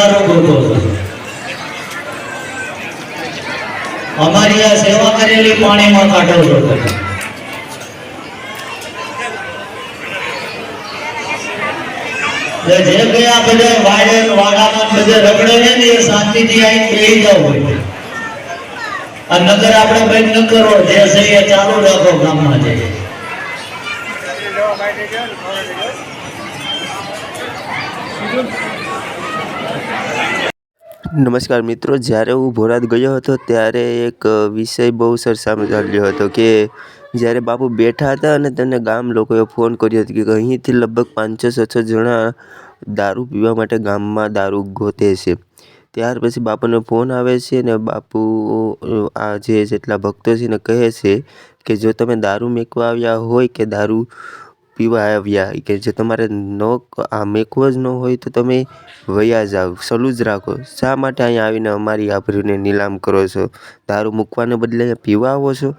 દારૂ ગોતો છો? અમારી આ સેવા કરેલી પાણીમાં કાઢો છો તમે. જે ગયા બધા વાડે વાડામાં બધે રગડે છે ને એ શાંતિથી આવીને બેસી જાવ હોય. આ નગર આપણે બંધ ન કરો, જે છે એ ચાલુ રાખો ગામમાં જઈ. નમસ્કાર મિત્રો, જ્યારે હું બોટાદ ગયો હતો ત્યારે એક વિષય બહુ સરસામે ચાલ્યો હતો કે જ્યારે બાપુ બેઠા હતા અને તેને ગામ લોકોએ ફોન કર્યો હતો કે અહીંથી લગભગ 500-600 જણા દારૂ પીવા માટે ગામમાં દારૂ ગોતે છે. ત્યાર પછી બાપુનો ફોન આવે છે ને બાપુ આ જેટલા ભક્તો છે ને કહે છે કે જો તમે દારૂ મેકવા આવ્યા હોય કે દારૂ પીવા આવ્યા કે જે તમારે મેકવો જ ન હોય તો તમે વયા જાઓ, સલું જ રાખો. શા માટે અહીંયા આવીને અમારી આબરૂને નીલામ કરો છો? દારૂ મૂકવાને બદલે પીવા આવો છો?